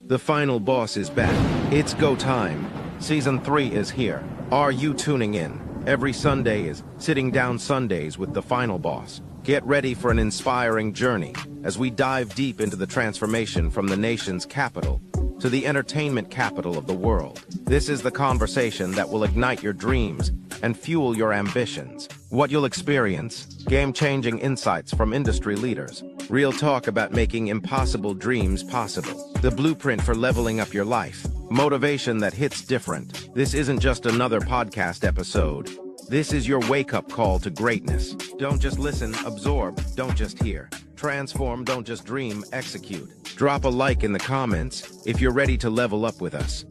The final boss is back. It's go time. Season 3 is here. Are you tuning in? Every Sunday is Sitting Down Sundays with the final boss. Get ready for an inspiring journey as we dive deep into the transformation from the nation's capital to the entertainment capital of the world. This is the conversation that will ignite your dreams and fuel your ambitions. What you'll experience: game-changing insights from industry leaders, real talk about making impossible dreams possible, the blueprint for leveling up your life, motivation that hits different. This isn't just another podcast episode. This is your wake-up call to greatness. Don't just listen, absorb, don't just hear. Transform, don't just dream, execute. Drop a like in the comments if you're ready to level up with us.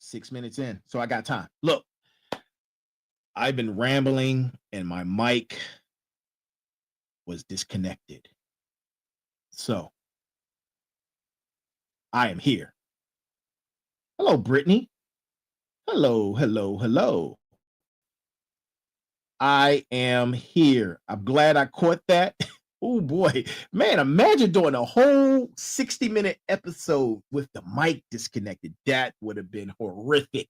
6 minutes in, so I got time. Look, I've been rambling and my mic was disconnected. So I am here. Hello, Brittany. Hello. I am here. I'm glad I caught that. Oh boy, man, imagine doing a whole 60-minute episode with the mic disconnected. That would have been horrific.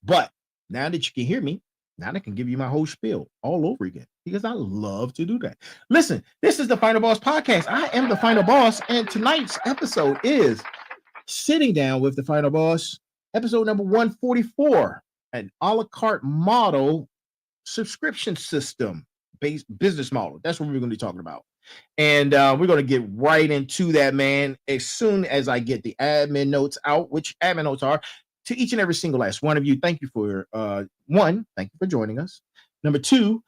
But now that you can hear me, now I can give you my whole spiel all over again because I love to do that. Listen, this is the Final Boss Podcast. I am the Final Boss, and tonight's episode is Sitting Down with the Final Boss, episode number 144, an a la carte model subscription system based business model. That's what we're going to be talking about. And we're going to get right into that, man, as soon as I get the admin notes out, which admin notes are to each and every single last one of you. Thank you for thank you for joining us. Number two,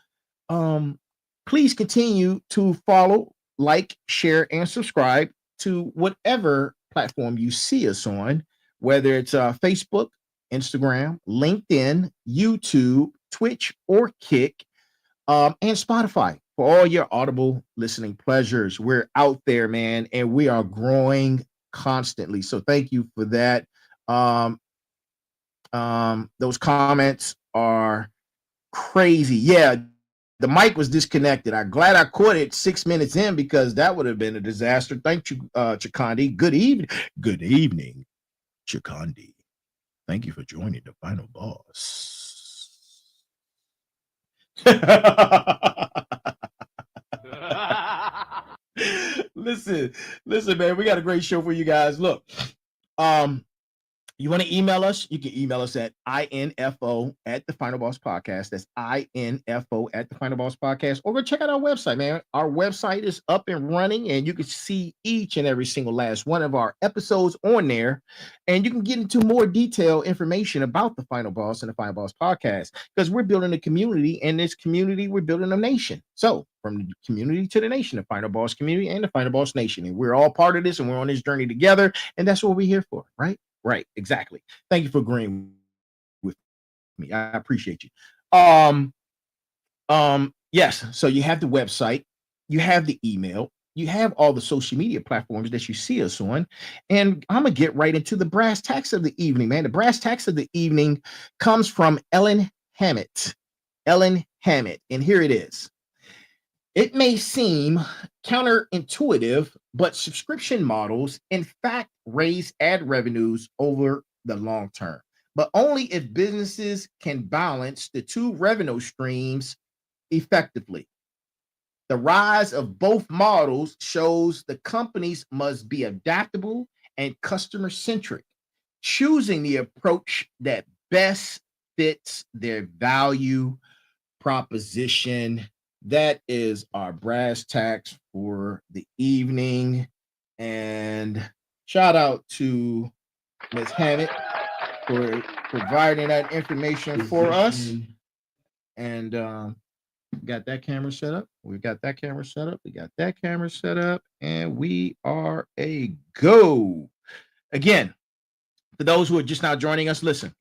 please continue to follow, like, share, and subscribe to whatever platform you see us on, whether it's Facebook, Instagram, LinkedIn, YouTube, Twitch, or Kick, and Spotify for all your audible listening pleasures. We're out there, man, and we are growing constantly. So thank you for that. Those comments are crazy. Yeah, the mic was disconnected. I'm glad I caught it 6 minutes in because that would have been a disaster. Thank you, Chikandi. Good evening, Chikandi. Thank you for joining the Final Boss. listen, man, we got a great show for you guys. Look, you want to email us? You can email us at info at the Final Boss Podcast. That's info at the Final Boss Podcast. Or go check out our website, man. Our website is up and running, and you can see each and every single last one of our episodes on there. And you can get into more detailed information about the Final Boss and the Final Boss Podcast because we're building a community, and this community, we're building a nation. So from the community to the nation, the Final Boss community and the Final Boss Nation. And we're all part of this, and we're on this journey together. And that's what we're here for, right? Right, exactly. Thank you for agreeing with me. I appreciate you. Yes, so you have the website, you have the email, you have all the social media platforms that you see us on, and I'm gonna get right into the brass tacks of the evening, man. The brass tacks of the evening comes from Ellen Hammett. And here it is. It may seem counterintuitive, but subscription models, in fact, raise ad revenues over the long term, but only if businesses can balance the two revenue streams effectively. The rise of both models shows the companies must be adaptable and customer-centric, choosing the approach that best fits their value proposition. That is our brass tacks for the evening. And shout out to Ms. Hammett for providing that information for us. And got that camera set up. We got that camera set up. And we are a go. Again, for those who are just now joining us, listen,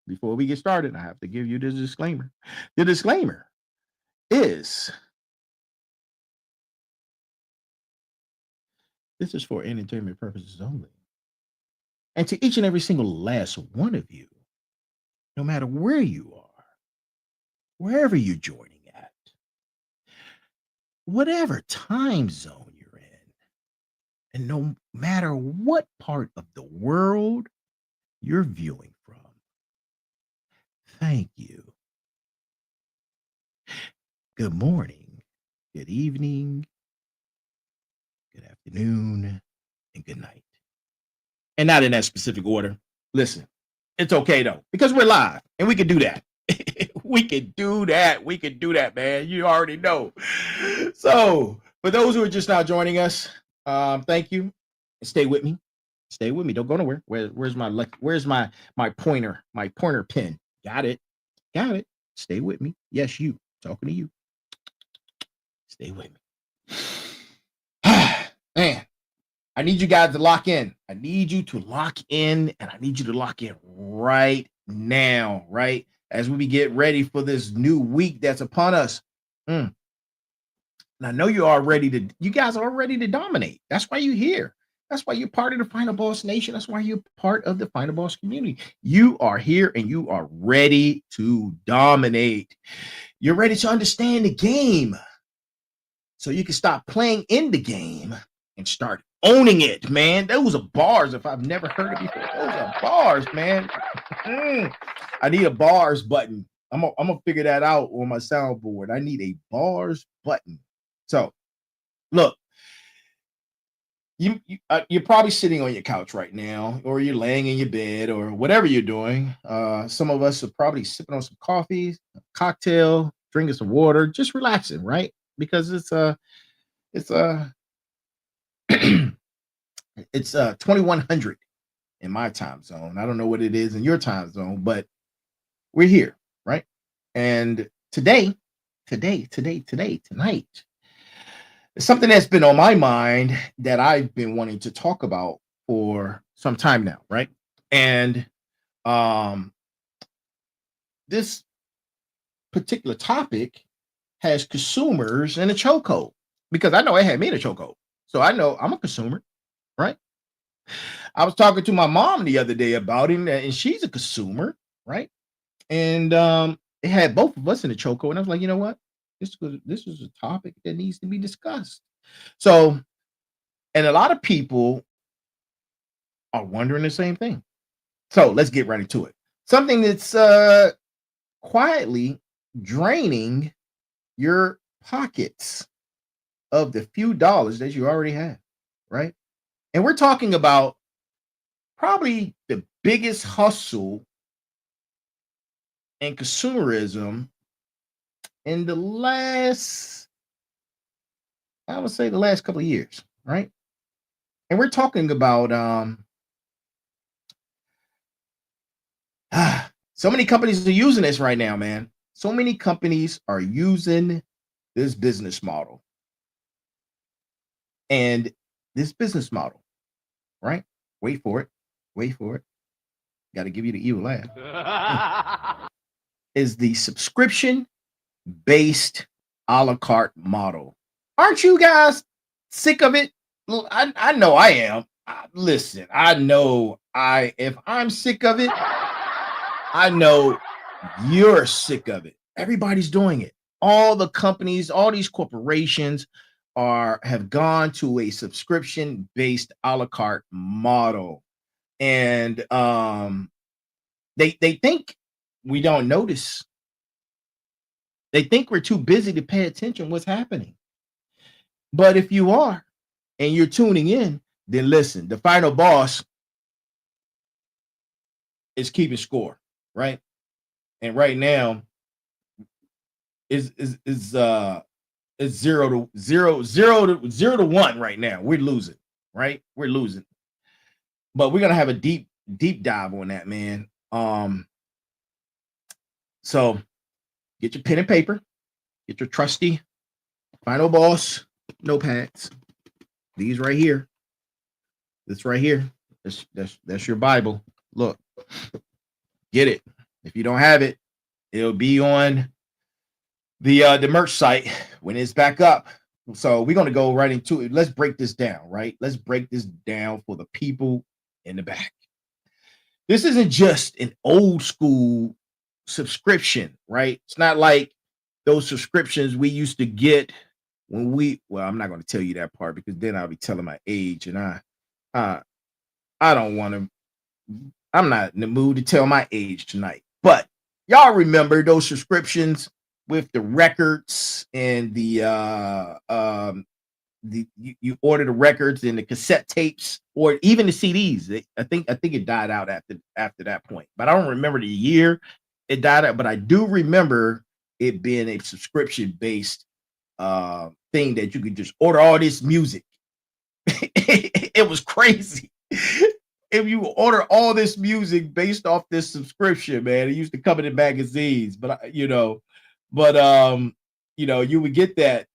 before we get started, I have to give you this disclaimer. The disclaimer is this is for entertainment purposes only. And to each and every single last one of you, no matter where you are, wherever you're joining at, whatever time zone you're in, and no matter what part of the world you're viewing from, thank you. Good morning, good evening, good afternoon, and good night. And not in that specific order. Listen, it's okay though, because we're live and we can do that. We can do that, man. You already know. So for those who are just now joining us, thank you. Stay with me. Don't go nowhere. Where's my pointer pin? Got it. Stay with me. Yes, you. Talking to you. Stay with me. Man, I need you guys to lock in. I need you to lock in, and I need you to lock in right now, right? As we get ready for this new week that's upon us. And I know you guys are ready to dominate. That's why you're here. That's why you're part of the Final Boss Nation. That's why you're part of the Final Boss community. You are here and you are ready to dominate. You're ready to understand the game so you can stop playing in the game and start owning it, man. Those are bars if I've never heard it before. Those are bars, man. I need a bars button. I'm gonna figure that out on my soundboard. I need a bars button. So, look, you're probably sitting on your couch right now, or you're laying in your bed, or whatever you're doing. Some of us are probably sipping on some coffee, a cocktail, drinking some water, just relaxing, right? Because it's 2100 in my time zone. I don't know what it is in your time zone, but we're here, right? And tonight, something that's been on my mind that I've been wanting to talk about for some time now, right? And this particular topic has consumers in a chokehold, because I know it had me in a chokehold. So I know I'm a consumer, right? I was talking to my mom the other day about it, and she's a consumer, right? And it had both of us in a chokehold. And I was like, you know what? This is a topic that needs to be discussed. So, and a lot of people are wondering the same thing. So let's get right into it. Something that's quietly draining your pockets of the few dollars that you already have, right? And we're talking about probably the biggest hustle and consumerism in the last, I would say, the last couple of years, right? And we're talking about so many companies are using this right now, man. So many companies are using this business model. And this business model, right? Wait for it. Got to give you the evil laugh. Is the subscription-based a la carte model. Aren't you guys sick of it? I know I am. Listen, I know if I'm sick of it, I know you're sick of it. Everybody's doing it. All the companies, all these corporations have gone to a subscription-based a la carte model. And they think we don't notice. They think we're too busy to pay attention what's happening. But if you are and you're tuning in, then listen, the final boss is keeping score, right? And right now is 0 to 1 right now. We're losing, right? We're losing. But we're gonna have a deep dive on that, man. So get your pen and paper, get your trusty final boss notepads. These right here. This right here. That's your Bible. Look, get it. If you don't have it, it'll be on the merch site when it's back up. So we're gonna go right into it. Let's break this down, right? Let's break this down for the people in the back. This isn't just an old school subscription, right? It's not like those subscriptions we used to get when I'm not going to tell you that part, because then I'll be telling my age, and I don't want to. I'm not in the mood to tell my age tonight. But y'all remember those subscriptions with the records and you order the records and the cassette tapes, or even the CDs. I think it died out after that point, but I don't remember the year it died out. But I do remember it being a subscription based thing that you could just order all this music. It was crazy. If you order all this music based off this subscription, man, it used to come in the magazines, but you would get that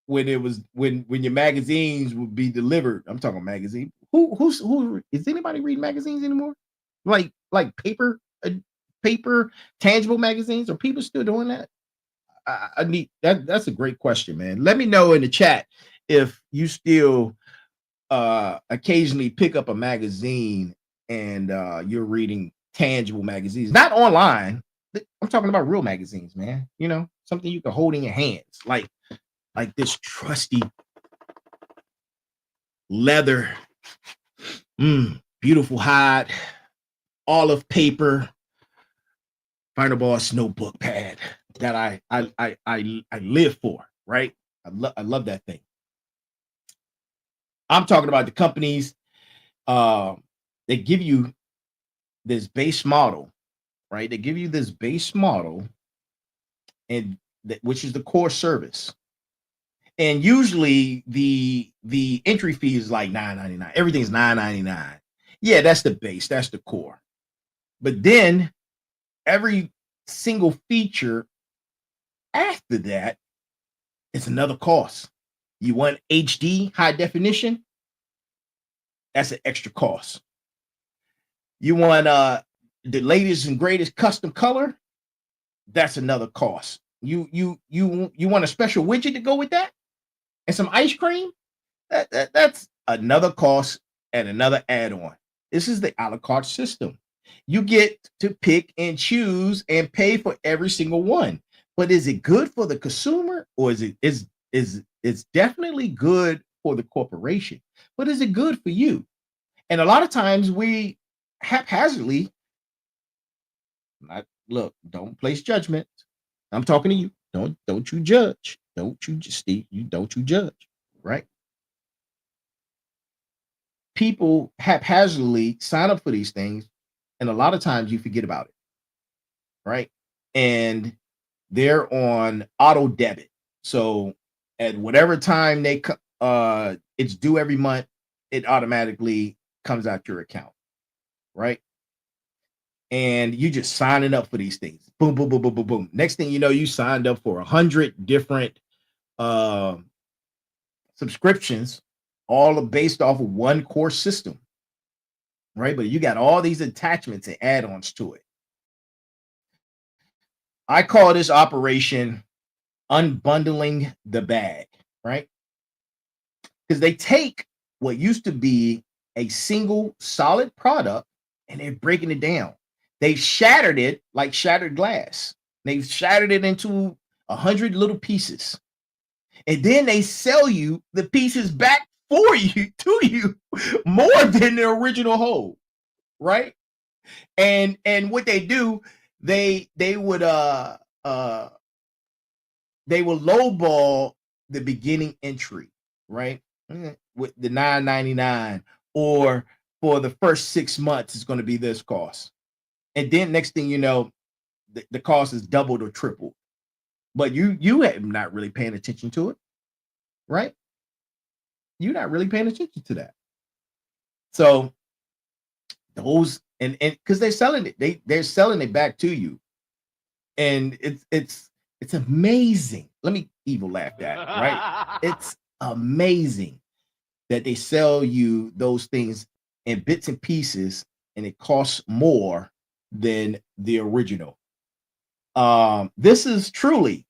when it was when your magazines would be delivered. I'm talking magazine. Who is anybody reading magazines anymore? Like paper tangible magazines? Are people still doing that? I need that. That's a great question, man. Let me know in the chat if you still occasionally pick up a magazine and you're reading tangible magazines, not online. I'm talking about real magazines, man. You know, something you can hold in your hands, like this trusty leather, beautiful hide, olive paper, Final Boss notebook pad that I live for, right? I love that thing. I'm talking about the companies they give you this base model, right? They give you this base model, and which is the core service. And usually the entry fee is like $9.99. Everything's $9.99. Yeah, that's the base, that's the core. But then every single feature after that is another cost. You want HD high definition? That's an extra cost. You want the latest and greatest custom color? That's another cost. You want a special widget to go with that? And some ice cream? That's another cost and another add-on. This is the a la carte system. You get to pick and choose and pay for every single one. But is it good for the consumer, or is it's definitely good for the corporation? But is it good for you? And a lot of times we haphazardly, look, don't place judgment. I'm talking to you. Don't you judge. Don't you judge, right? People haphazardly sign up for these things, and a lot of times you forget about it, right? And they're on auto debit. So at whatever time it's due every month, it automatically comes out your account, right? And you just signing up for these things. Boom, boom, boom, boom, boom, boom. Next thing you know, you signed up for 100 different subscriptions, all based off of one core system, right? But you got all these attachments and add-ons to it. I call this operation unbundling the bag, right? Because they take what used to be a single solid product and they're breaking it down. They shattered it like shattered glass. They've shattered it into 100 little pieces. And then they sell you the pieces back for you, to you, more than the original whole, right? And what they do, they would lowball the beginning entry, right? With the $9.99, or for the first 6 months, it's going to be this cost. And then next thing you know, the cost is doubled or tripled. But you have not really paying attention to it, right? You're not really paying attention to that. So those, and because they're selling it, they're selling it back to you. And it's amazing. Let me evil laugh at it, right? It's amazing that they sell you those things in bits and pieces, and it costs more than the original. This is truly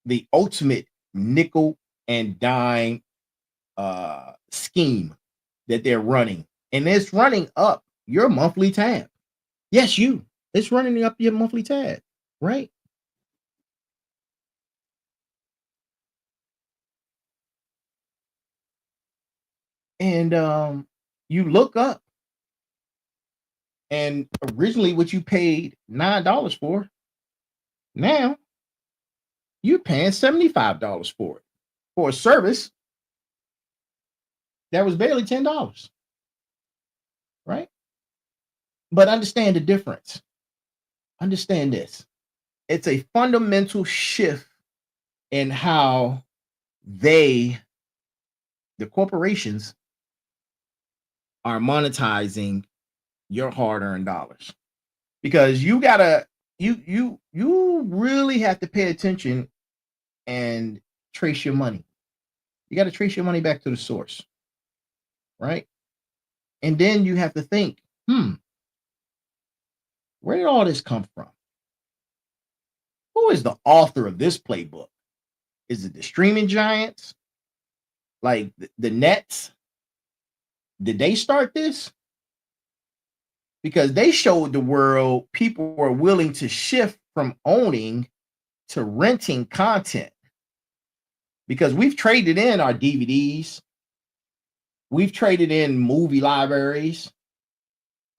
the ultimate nickel and dime scheme that they're running, and it's running up your monthly tab. Yes, it's running up your monthly tab, right? And you look up, and originally what you paid $9 for, now you're paying $75 for it, for a service that was barely $10, right? But understand the difference. Understand this. It's a fundamental shift in how the corporations are monetizing your hard-earned dollars. Because you really have to pay attention and trace your money. You got to trace your money back to the source, right? And then you have to think, where did all this come from? Who is the author of this playbook? Is it the streaming giants? Like the Nets? Did they start this? Because they showed the world people were willing to shift from owning to renting content. Because we've traded in our DVDs, we've traded in movie libraries,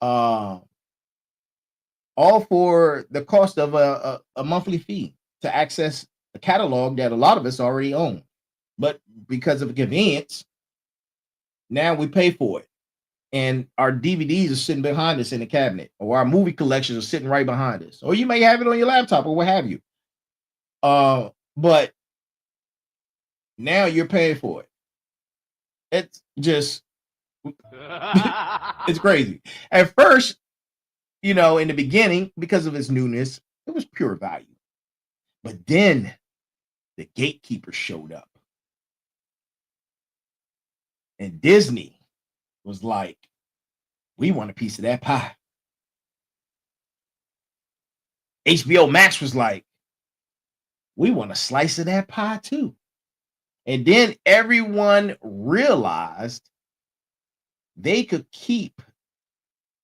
all for the cost of a monthly fee to access a catalog that a lot of us already own. But because of convenience, now we pay for it. And our DVDs are sitting behind us in the cabinet, or our movie collections are sitting right behind us, or you may have it on your laptop or what have you. But now you're paying for it. It's just, it's crazy. At first, in the beginning, because of its newness, it was pure value. But then the gatekeeper showed up. And Disney was like, we want a piece of that pie. HBO Max was like, we want a slice of that pie too. And then everyone realized they could keep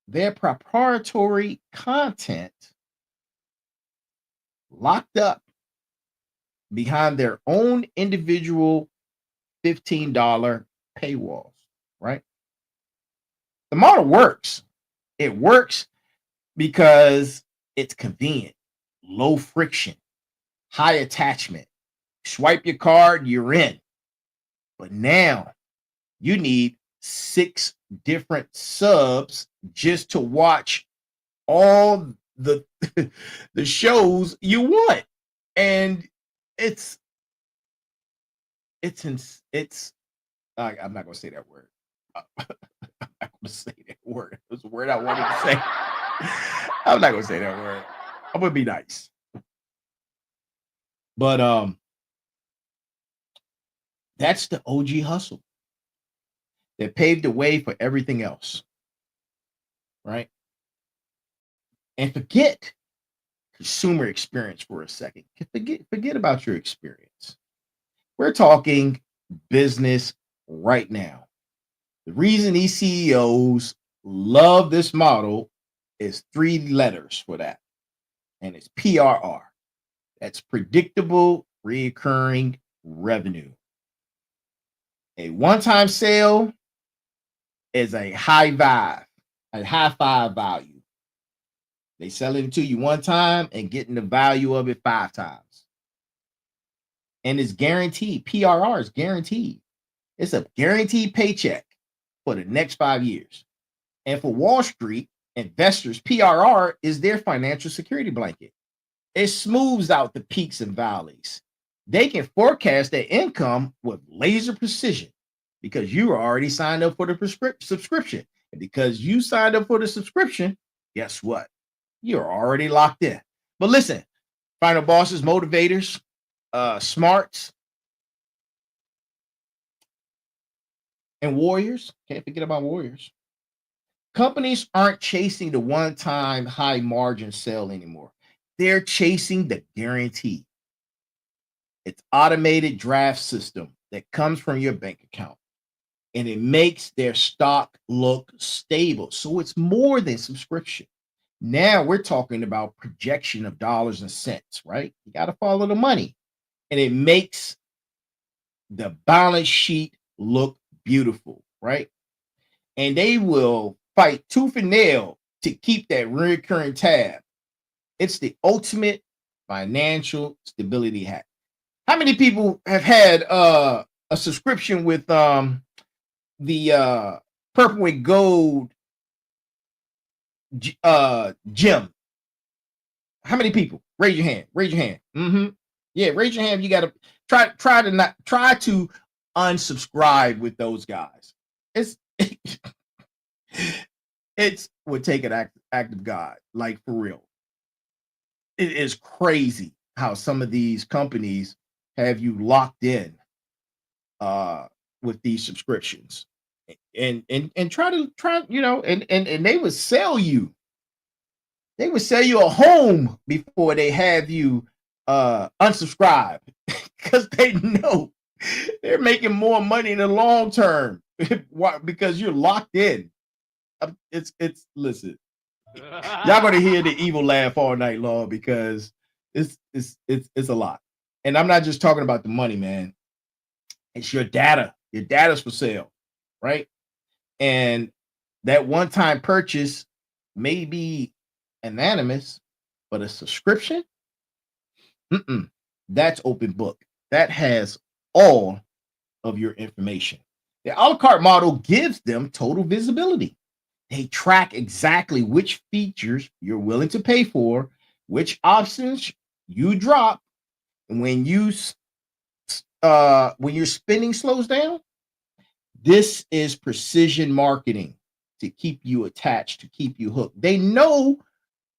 their proprietary content locked up behind their own individual $15 paywalls, right? The model works. It works because it's convenient, low friction, high attachment. Swipe your card, you're in. But now you need 6 different subs just to watch all the the shows you want. And it's I'm not gonna say that word. I'm not gonna say that word. It was a word I wanted to say. I'm not gonna say that word. I'm gonna be nice. But that's the OG hustle that paved the way for everything else, right? And forget consumer experience for a second. Forget about your experience. We're talking business right now. The reason these CEOs love this model is 3 letters for that, and it's PRR. That's predictable recurring revenue. A one-time sale is a high five value. They sell it to you one time and getting the value of it 5 times. And it's guaranteed. PRR is guaranteed. It's a guaranteed paycheck for the next 5 years. And for Wall Street investors, PRR is their financial security blanket. It smooths out the peaks and valleys. They can forecast their income with laser precision because you are already signed up for the subscription. And because you signed up for the subscription, guess what? You're already locked in. But listen, final bosses, motivators, smarts, and warriors. Can't forget about warriors. Companies aren't chasing the one-time high margin sale anymore. They're chasing the guarantee. It's automated draft system that comes from your bank account, and it makes their stock look stable. So it's more than subscription. Now we're talking about projection of dollars and cents, right? You got to follow the money, and it makes the balance sheet look beautiful, right? And they will fight tooth and nail to keep that recurring tab. It's the ultimate financial stability hack. How many people have had a subscription with the purple and gold gym? How many people? Raise your hand. Raise your hand. Yeah, raise your hand. You got to try to unsubscribe with those guys. It would take an act of God, like for real. It is crazy how some of these companies have you locked in with these subscriptions, and try, and they would sell you. They would sell you a home before they have you unsubscribe because they know they're making more money in the long term. Why? Because you're locked in. It's listen, y'all gonna hear the evil laugh all night long because it's a lot. And I'm not just talking about the money, man. It's your data. Your data's for sale, right? And that one-time purchase may be anonymous, but a subscription, that's open book. That has all of your information. The a la carte model gives them total visibility. They track exactly which features you're willing to pay for, which options you drop, and when your spending slows down. This is precision marketing to keep you attached, to keep you hooked. They know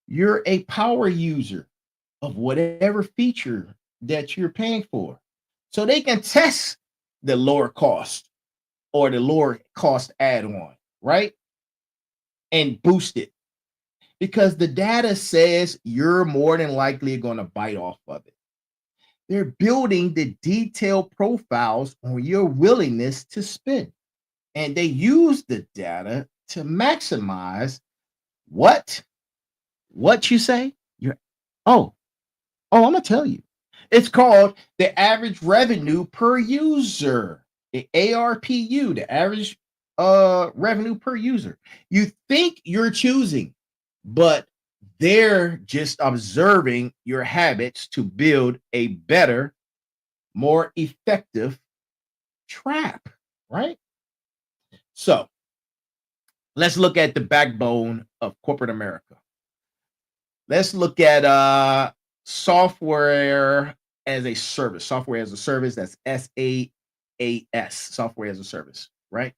you're a power user of whatever feature that you're paying for. So they can test the lower cost or the lower cost add-on, right? And boost it because the data says you're more than likely going to bite off of it. They're building the detailed profiles on your willingness to spend. And they use the data to maximize what you say. You're I'm gonna tell you. It's called the average revenue per user, the ARPU, the average revenue per user. You think you're choosing, but they're just observing your habits to build a better, more effective trap, right? So let's look at the backbone of corporate America. Let's look at software as a service. Software as a service, that's SaaS, software as a service, right?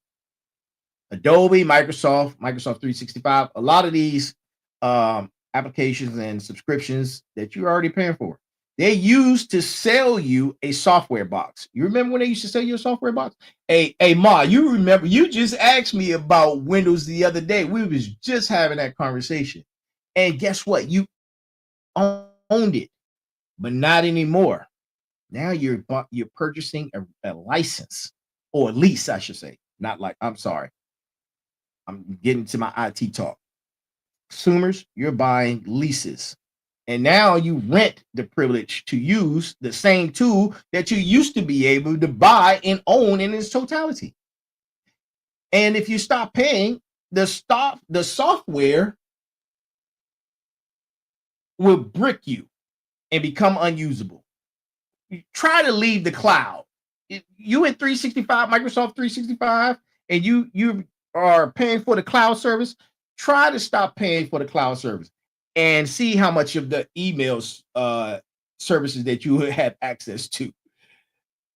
Adobe, Microsoft 365, a lot of these applications and subscriptions that you're already paying for. They used to sell you a software box. You remember when they used to sell you a software box? Hey, Ma, you remember you just asked me about Windows the other day. We was just having that conversation. And guess what? You owned it, but not anymore. Now you're purchasing a license or a lease, I should say. Not like, I'm sorry. I'm getting to my IT talk. Consumers, you're buying leases. And now you rent the privilege to use the same tool that you used to be able to buy and own in its totality. And if you stop paying, the software will brick you and become unusable. You try to leave the cloud. You in 365, Microsoft 365, and you are paying for the cloud service. Try to stop paying for the cloud service and see how much of the emails services that you have access to.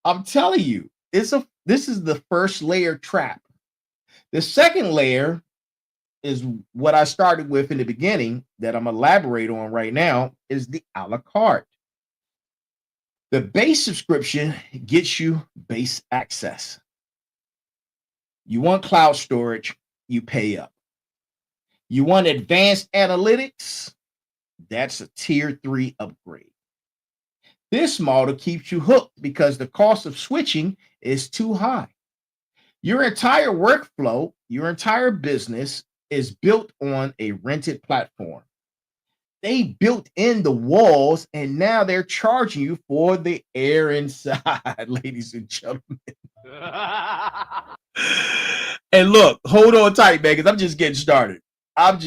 I'm telling you, this is the first layer trap. The second layer is what I started with in the beginning that I'm elaborate on right now is the a la carte. The base subscription gets you base access. You want cloud storage, you pay up. You want advanced analytics, that's a tier 3 upgrade. This model keeps you hooked because the cost of switching is too high. Your entire workflow, your entire business is built on a rented platform. They built in the walls and now they're charging you for the air inside, ladies and gentlemen. And look, hold on tight, man, because I'm just getting started. I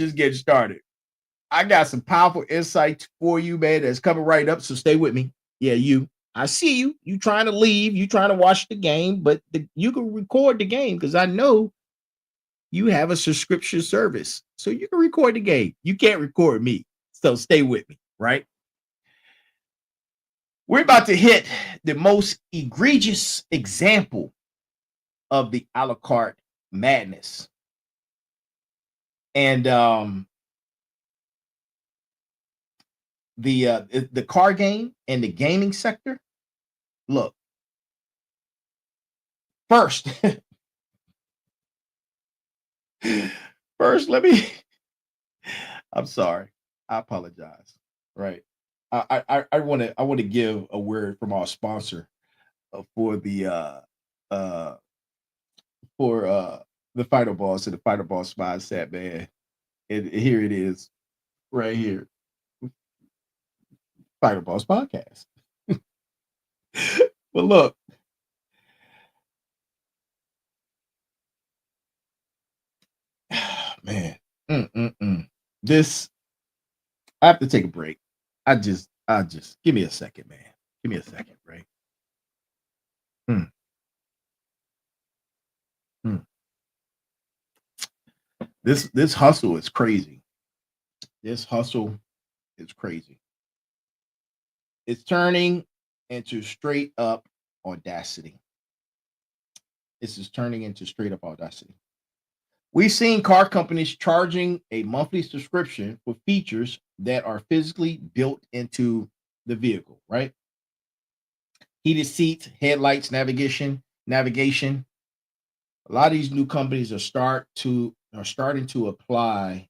got some powerful insights for you, man, that's coming right up. So stay with me. Yeah, I see you. You trying to leave. You trying to watch the game, but you can record the game because I know you have a subscription service. So you can record the game. You can't record me. So stay with me, right? We're about to hit the most egregious example of the a la carte madness. And the car game and the gaming sector, Look, first, first, let me. I'm sorry. I apologize. Right. I want to give a word from our sponsor for uh the Final Boss and the Final Boss mindset, man. And here it is, right here, Final Boss podcast. But look, man, this I have to take a break. I just give me a second, man. Give me a second, right? Mm, mm. This hustle is crazy. This hustle is crazy. It's turning into straight up audacity. This is turning into straight up audacity. We've seen car companies charging a monthly subscription for features that are physically built into the vehicle, right? Heated seats, headlights, navigation. A lot of these new companies are starting to apply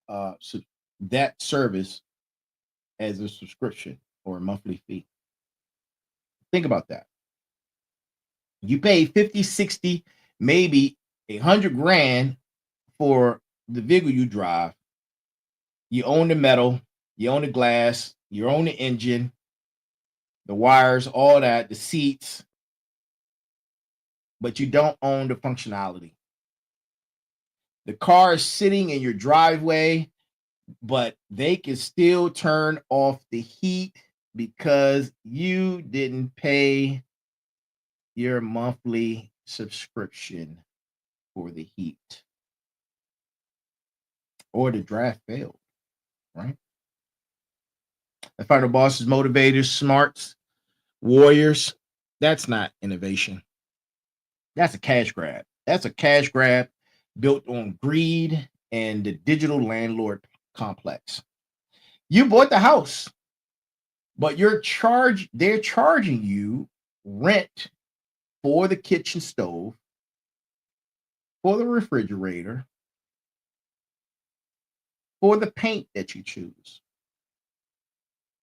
that service as a subscription or a monthly fee. Think about that. You pay 50, 60, maybe 100 grand for the vehicle you drive. You own the metal, you own the glass, you own the engine, the wires, all that, the seats, but you don't own the functionality. The car is sitting in your driveway, but they can still turn off the heat because you didn't pay your monthly subscription for the heat, or the draft failed, right? The final bosses, motivators, smarts, warriors. That's not innovation. That's a cash grab. That's a cash grab built on greed and the digital landlord complex. You bought the house, but they're charging you rent for the kitchen stove, for the refrigerator, for the paint that you choose.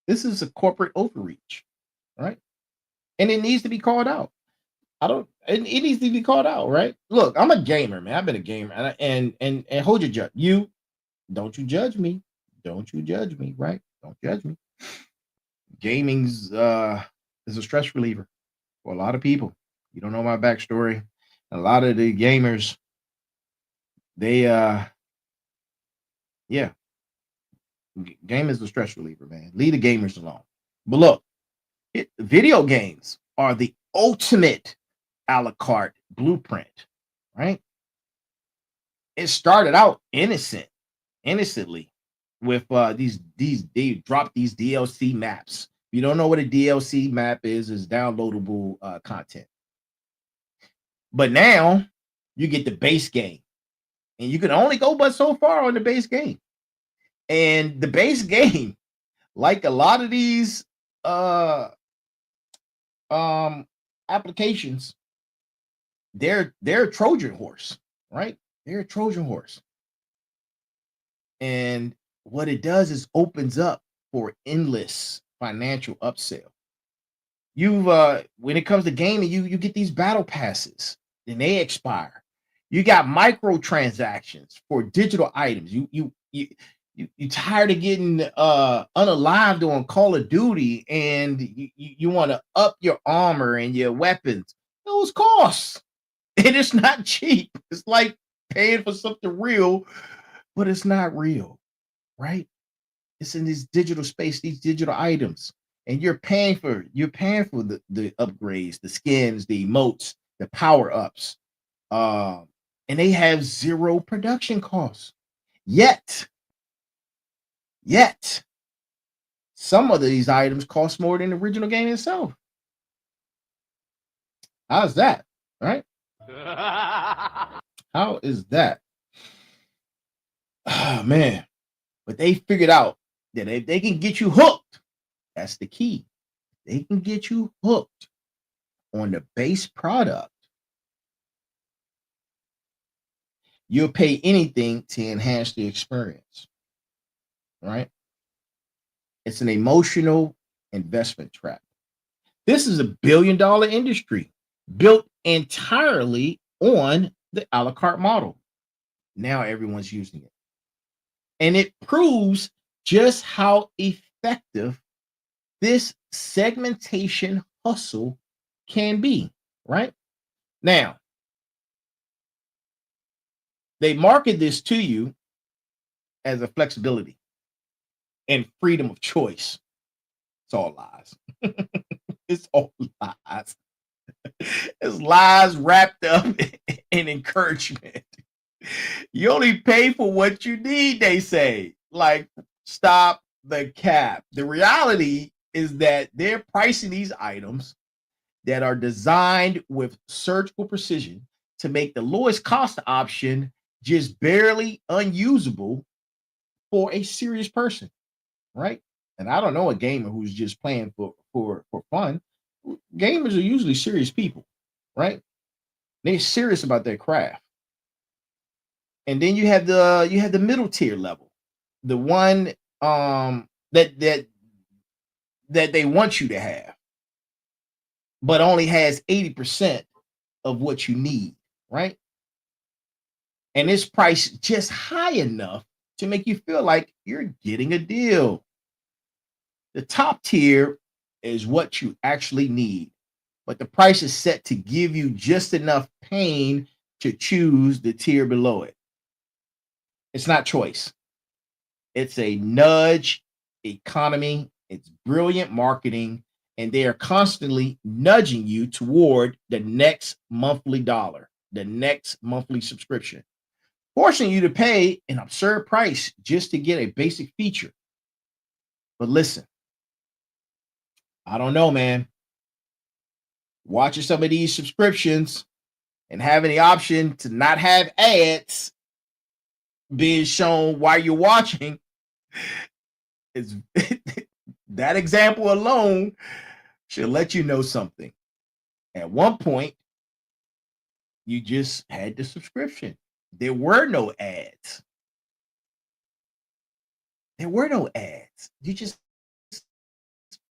This is a corporate overreach, right? And it needs to be called out. It needs to be called out, right? Look, I'm a gamer, man. I've been a gamer, and hold your judge. Don't you judge me. Don't you judge me, right? Don't judge me. Gaming's is a stress reliever for a lot of people. You don't know my backstory. A lot of the gamers, they yeah, game is a stress reliever, man. Leave the gamers alone. But look, video games are the ultimate a la carte blueprint, right? It started out innocently with these they dropped these DLC maps. If you don't know what a DLC map is downloadable content. But now you get the base game, and you can only go but so far on the base game. And the base game, like a lot of these uh applications, they're a Trojan horse, right? They're a Trojan horse. And what it does is opens up for endless financial upsell. You've when it comes to gaming, you get these battle passes, and they expire. You got microtransactions for digital items. You tired of getting unalived on Call of Duty, and you want to up your armor and your weapons. Those costs. It is not cheap. It's like paying for something real, but it's not real, right? It's in this digital space, these digital items, and you're paying for the upgrades, the skins, the emotes, the power ups, and they have zero production costs. Yet, some of these items cost more than the original game itself. How's that, right? How is that? Oh man, but they figured out that if they can get you hooked, that's the key. They can get you hooked. on the base product, you'll pay anything to enhance the experience, right? It's an emotional investment trap. This is $1 billion industry built entirely on the a la carte model. Now everyone's using it. And it proves just how effective this segmentation hustle can be, right? Now, they market this to you as a flexibility and freedom of choice. It's all lies. It's all lies. It's lies wrapped up in encouragement. You only pay for what you need, they say. Like, stop the cap. The reality is that they're pricing these items that are designed with surgical precision to make the lowest cost option just barely unusable for a serious person, right? And I don't know a gamer who's just playing for fun. Gamers are usually serious people, right? They're serious about their craft. And then you have the middle tier level, the one that they want you to have, but only has 80% of what you need, right? And it's priced just high enough to make you feel like you're getting a deal. The top tier is what you actually need, but the price is set to give you just enough pain to choose the tier below it. It's not choice. It's a nudge economy. It's brilliant marketing, and they are constantly nudging you toward the next monthly dollar, the next monthly subscription, forcing you to pay an absurd price just to get a basic feature. But listen, I don't know, man. Watching some of these subscriptions and having the option to not have ads being shown while you're watching is that example alone should let you know something. At one point, you just had the subscription. There were no ads. There were no ads. You just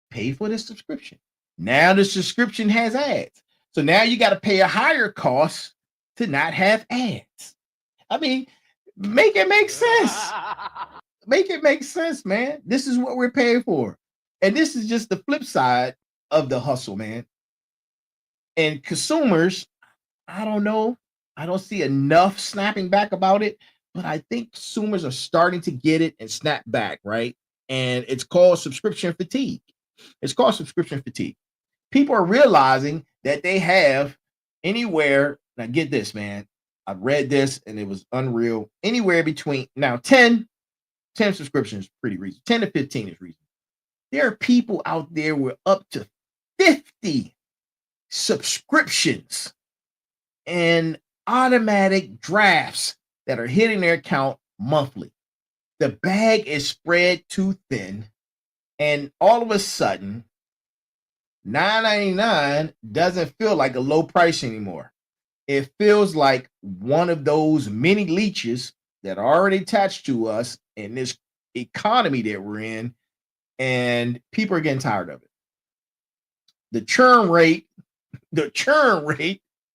pay for the subscription. Now the subscription has ads. So now you got to pay a higher cost to not have ads. I mean, make it make sense. Make it make sense, man. This is what we're paying for. And this is just the flip side of the hustle, man. And consumers, I don't know. I don't see enough snapping back about it, but I think consumers are starting to get it and snap back, right? And it's called subscription fatigue. It's called subscription fatigue. People are realizing that they have anywhere. Now, get this, man. I read this and it was unreal. Anywhere between now 10 subscriptions is pretty reasonable. 10 to 15 is reasonable. There are people out there with up to 50 subscriptions and automatic drafts that are hitting their account monthly. The bag is spread too thin, and all of a sudden, $9.99 doesn't feel like a low price anymore. It feels like one of those mini leeches that are already attached to us in this economy that we're in, and people are getting tired of it. The churn rate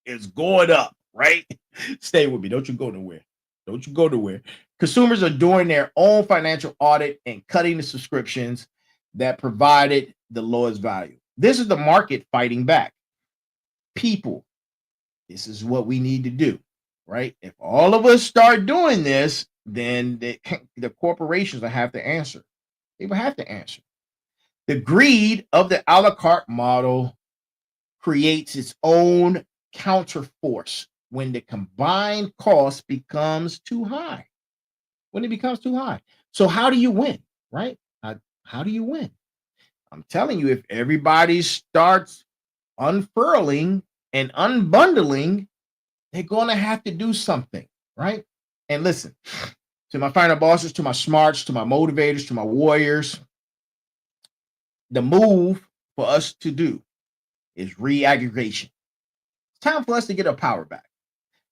is going up, right? Stay with me. Don't you go nowhere. Don't you go nowhere. Consumers are doing their own financial audit and cutting the subscriptions that provided the lowest value. This is the market fighting back. People, this is what we need to do, right? If all of us start doing this, then the corporations will have to answer. They will have to answer. The greed of the a la carte model creates its own counterforce when the combined cost becomes too high. When it becomes too high. So how do you win, right? How do you win? I'm telling you, if everybody starts unfurling and unbundling, they're going to have to do something, right? And listen, to my final bosses, to my smarts, to my motivators, to my warriors, the move for us to do is reaggregation. It's time for us to get our power back.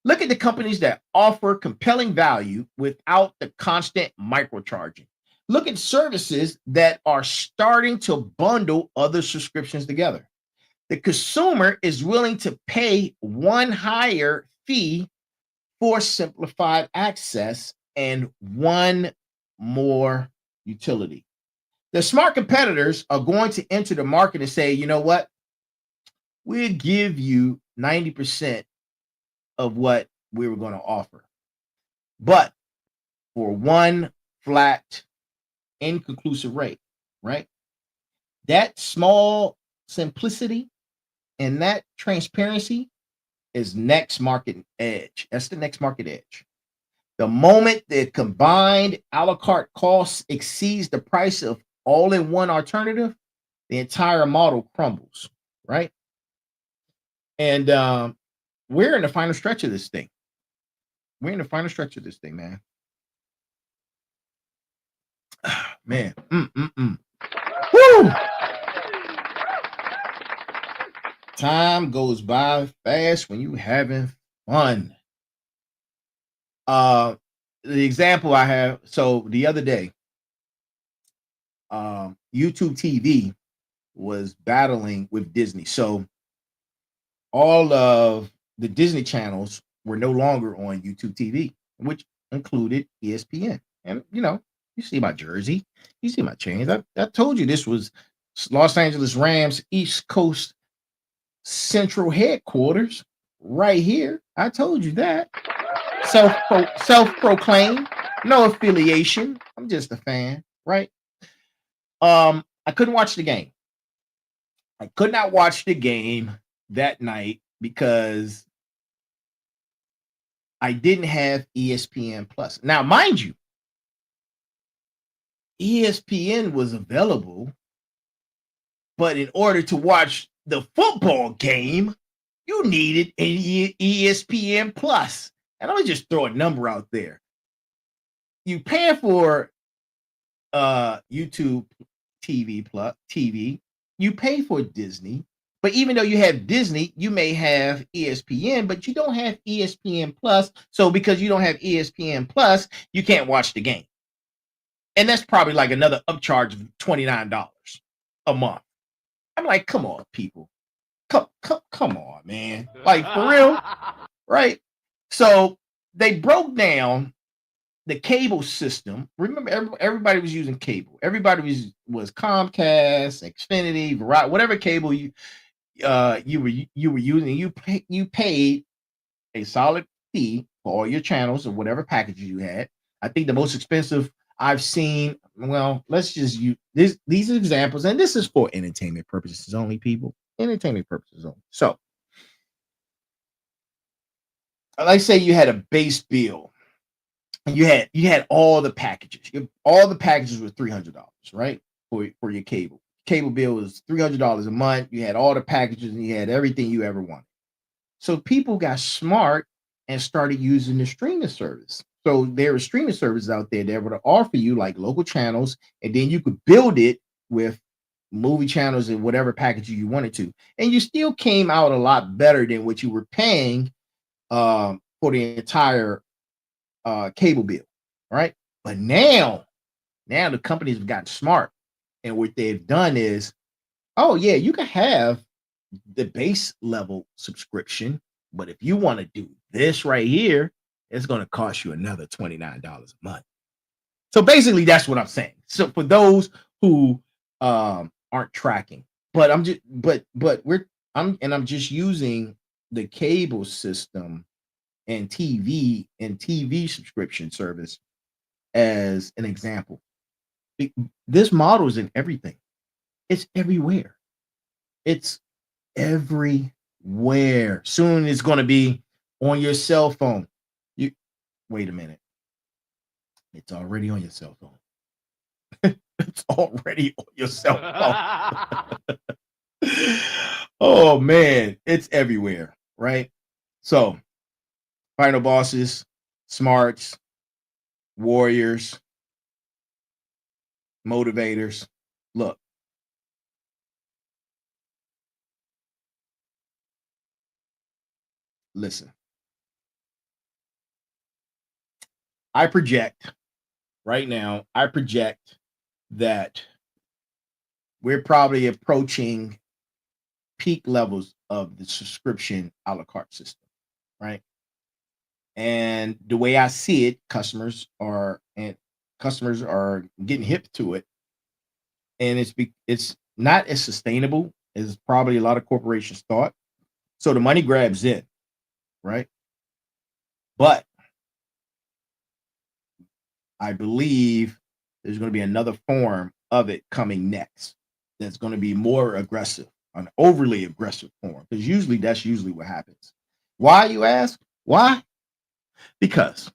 Look at the companies that offer compelling value without the constant microcharging. Look at services that are starting to bundle other subscriptions together. The consumer is willing to pay one higher fee for simplified access and one more utility. The smart competitors are going to enter the market and say, you know what? We'll give you 90% of what we were going to offer. But for one flat, inconclusive rate, right? That small simplicity and that transparency is next market edge. That's the next market edge. The moment the combined a la carte cost exceeds the price of all-in-one alternative, the entire model crumbles, right? And we're in the final stretch of this thing. We're in the final stretch of this thing, man. Man. Woo! Time goes by fast when you having fun. The example I have, so the other day, YouTube TV was battling with Disney. So all of the Disney channels were no longer on YouTube TV, which included ESPN. And you know, you see my jersey, you see my chains. I told you this was Los Angeles Rams East Coast Central headquarters right here. I told you that. Self-proclaimed, no affiliation. I'm just a fan, right? I couldn't watch the game. I could not watch the game that night because I didn't have ESPN Plus. Now, mind you, ESPN was available, but in order to watch the football game, you needed an ESPN Plus. And I'm gonna just throw a number out there. You pay for YouTube TV Plus TV, you pay for Disney, but even though you have Disney, you may have ESPN, but you don't have ESPN Plus. So because you don't have ESPN Plus, you can't watch the game. And that's probably like another upcharge of $29 a month. I'm like, come on, people. Come on, man. Like, for real, right? So they broke down the cable system. Remember, everybody was using cable. Everybody was Comcast, Xfinity, Verizon, whatever cable you were using. You paid a solid fee for all your channels or whatever packages you had. I think the most expensive I've seen. Well, let's just use these examples, and this is for entertainment purposes only, people. Entertainment purposes only. So, like say you had a base bill. You had all the packages. All the packages were $300, right? For your cable. Cable bill was $300 a month. You had all the packages and you had everything you ever wanted. So people got smart and started using the streaming service. So there were streaming services out there that would offer you like local channels, and then you could build it with movie channels and whatever package you wanted to. And you still came out a lot better than what you were paying for the entire cable bill, right? But now the companies have gotten smart, and what they've done is, oh yeah, you can have the base level subscription, but if you want to do this right here, it's going to cost you another $29 a month. So basically, that's what I'm saying. So for those who aren't tracking, but I'm just using the cable system and TV subscription service as an example. This model is in everything. It's everywhere. It's everywhere. Soon it's going to be on your cell phone. You wait a minute. It's already on your cell phone. It's already on your cell phone. Oh man, it's everywhere, right? So final bosses, smarts, warriors, motivators. Look, listen, I project right now, that we're probably approaching peak levels of the subscription a la carte system, right? And the way I see it, customers are getting hip to it, and it's not as sustainable as probably a lot of corporations thought. So the money grabs in, right? But I believe there's going to be another form of it coming next that's going to be more aggressive, an overly aggressive form, because that's usually what happens. Why, you ask? Why? Because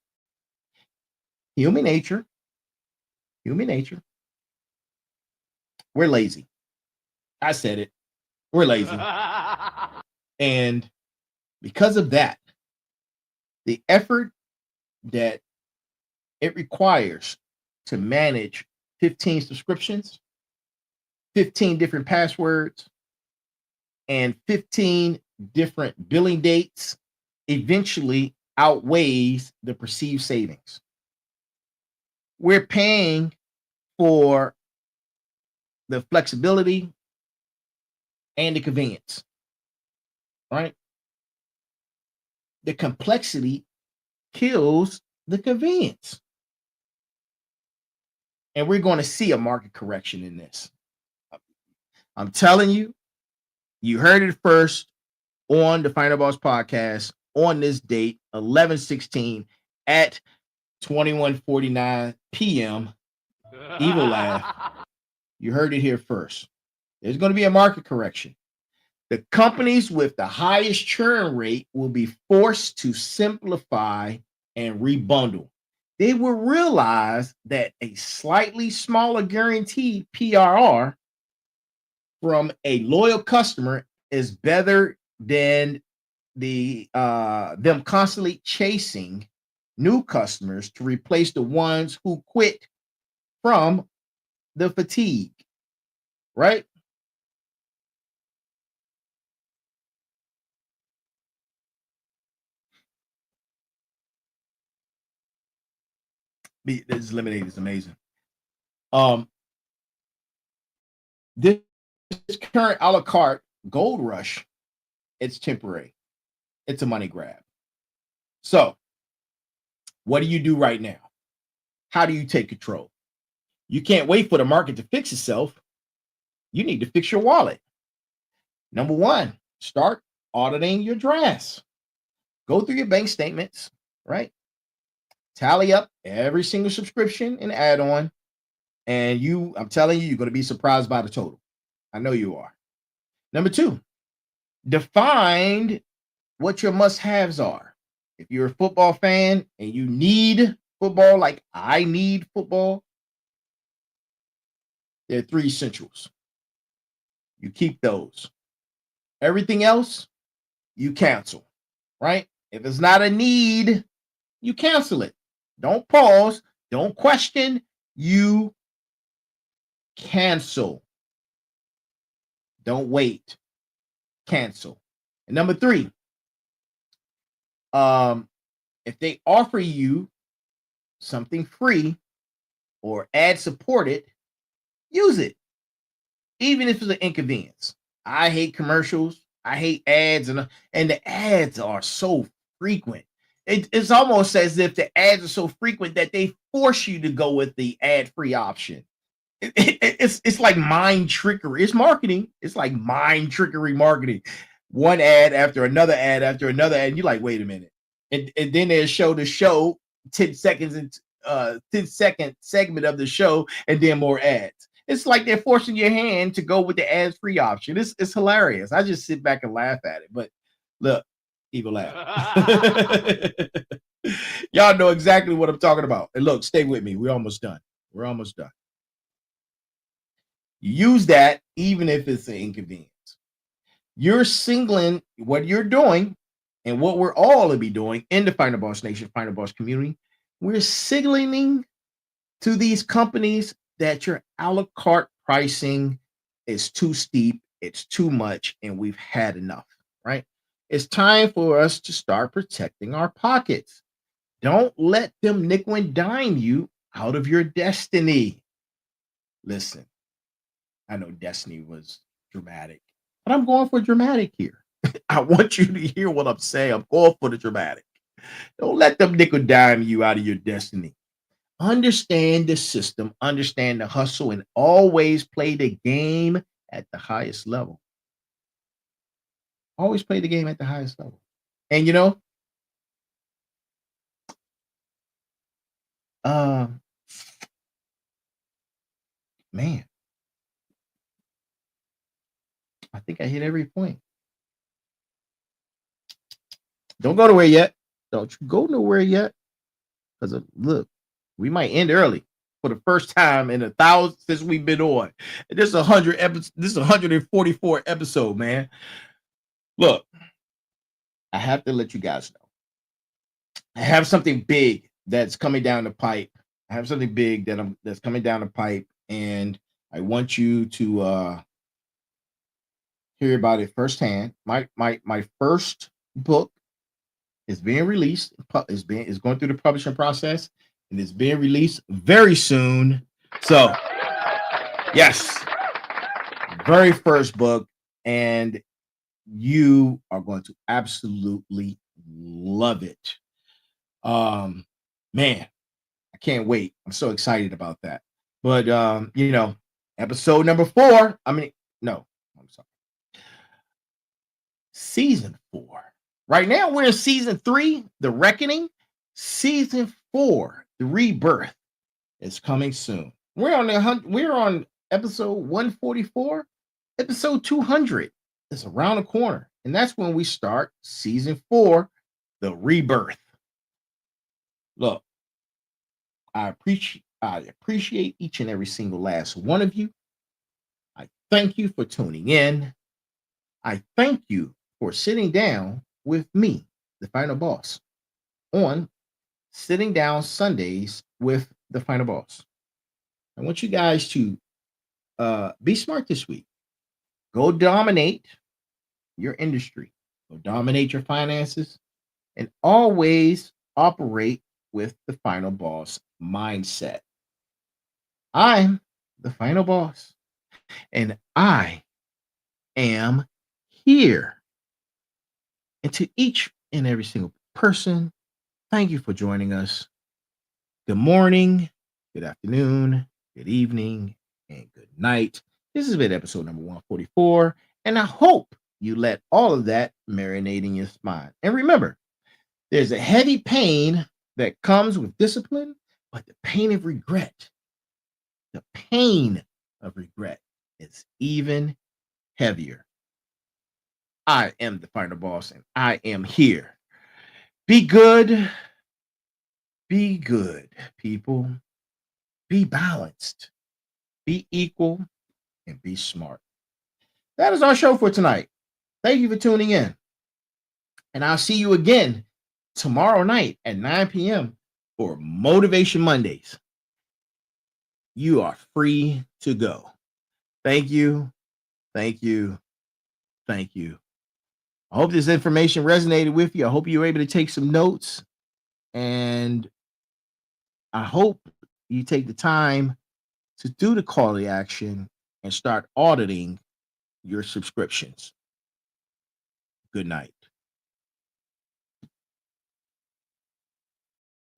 human nature, we're lazy. I said it. We're lazy. And because of that, the effort that it requires to manage 15 subscriptions, 15 different passwords, and 15 different billing dates eventually outweighs the perceived savings. We're paying for the flexibility and the convenience, right? The complexity kills the convenience. And we're going to see a market correction in this. I'm telling you, you heard it first on the Final Boss podcast on this date, 11/16 at 21:49 p.m. Evil laugh. You heard it here first. There's going to be a market correction. The companies with the highest churn rate will be forced to simplify and rebundle. They will realize that a slightly smaller guaranteed PRR from a loyal customer is better than them constantly chasing new customers to replace the ones who quit from the fatigue, right? This lemonade is amazing. This current a la carte gold rush, it's temporary. It's a money grab. So, what do you do right now? How do you take control? You can't wait for the market to fix itself. You need to fix your wallet. Number one, start auditing your drafts. Go through your bank statements, right? Tally up every single subscription and add-on. And I'm telling you, you're going to be surprised by the total. I know you are. Number two, define what your must-haves are. If you're a football fan and you need football, like I need football, there are 3 essentials. You keep those. Everything else, you cancel, right? If it's not a need, you cancel it. Don't pause. Don't question. You cancel. Don't wait. Cancel. And number 3, if they offer you something free or ad supported, use it, even if it's an inconvenience. I hate commercials. I hate ads, and the ads are so frequent. It's almost as if the ads are so frequent that they force you to go with the ad-free option. It's like mind trickery. It's marketing. It's like mind trickery marketing. One ad after another ad after another ad. And you're like, wait a minute. And then they show the show 10 seconds and 10-second segment of the show, and then more ads. It's like they're forcing your hand to go with the ad-free option. It's hilarious. I just sit back and laugh at it. But look, evil laugh. Y'all know exactly what I'm talking about. And look, stay with me. We're almost done. You use that even if it's an inconvenience. You're singling what you're doing and what we're all to be doing in the Final Boss Nation, Final Boss community. We're signaling to these companies that your a la carte pricing is too steep, it's too much, and we've had enough, right? It's time for us to start protecting our pockets. Don't let them nickel and dime you out of your destiny. Listen, I know destiny was dramatic, but I'm going for dramatic here. I want you to hear what I'm saying. I'm going for the dramatic. Don't let them nickel dime you out of your destiny. Understand the system, understand the hustle, and always play the game at the highest level. Always play the game at the highest level. And man, I think I hit every point. Don't go nowhere yet. Don't you go nowhere yet. Because look, we might end early for the first time in 1,000 since we've been on. This is 100 episodes. This is 144 episode, man. Look, I have to let you guys know. I have something big that's coming down the pipe. I have something big that's coming down the pipe, and I want you to hear about it firsthand. My first book is being released. Is going through the publishing process, and it's being released very soon. So, yes, very first book, and you are going to absolutely love it. Man, I can't wait. I'm so excited about that. But episode number 4. I'm sorry. Season 4. Right now we're in season 3, The Reckoning. Season 4, The Rebirth, is coming soon. We're on episode 144. Episode 200 is around the corner, and that's when we start season 4, The Rebirth. Look, I appreciate each and every single last one of you. I thank you for tuning in. I thank you for sitting down with me, the Final Boss, on Sitting Down Sundays with the Final Boss. I want you guys to be smart this week. Go dominate your industry. Go dominate your finances, and always operate with the Final Boss mindset. I'm the Final Boss, and I am here. And to each and every single person, thank you for joining us. Good morning, good afternoon, good evening, and good night. This has been episode number 144, and I hope you let all of that marinate in your spine. And remember, there's a heavy pain that comes with discipline, but the pain of regret is even heavier. I am the Final Boss, and I am here. Be good, people. Be balanced, be equal, and be smart. That is our show for tonight. Thank you for tuning in. And I'll see you again tomorrow night at 9 p.m. for Motivation Mondays. You are free to go. Thank you. Thank you. Thank you. I hope this information resonated with you. I hope you were able to take some notes. And I hope you take the time to do the call to action and start auditing your subscriptions. Good night.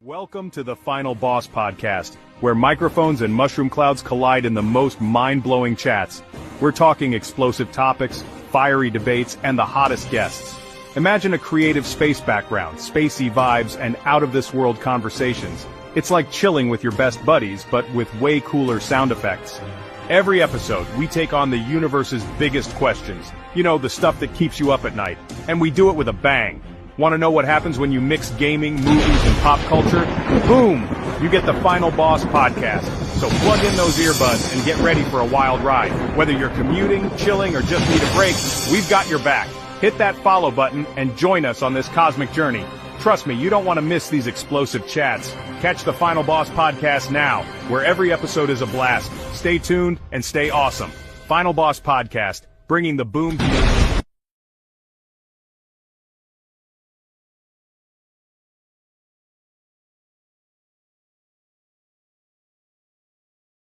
Welcome to the Final Boss Podcast, where microphones and mushroom clouds collide in the most mind-blowing chats. We're talking explosive topics, fiery debates, and the hottest guests. Imagine a creative space background, spacey vibes, and out-of-this-world conversations. It's like chilling with your best buddies, but with way cooler sound effects. Every episode, we take on the universe's biggest questions. You know, the stuff that keeps you up at night. And we do it with a bang. Want to know what happens when you mix gaming, movies, and pop culture? Boom! You get the Final Boss Podcast. So plug in those earbuds and get ready for a wild ride. Whether you're commuting, chilling, or just need a break, we've got your back. Hit that follow button and join us on this cosmic journey. Trust me, you don't want to miss these explosive chats. Catch the Final Boss Podcast now, where every episode is a blast. Stay tuned and stay awesome. Final Boss Podcast, bringing the boom to you.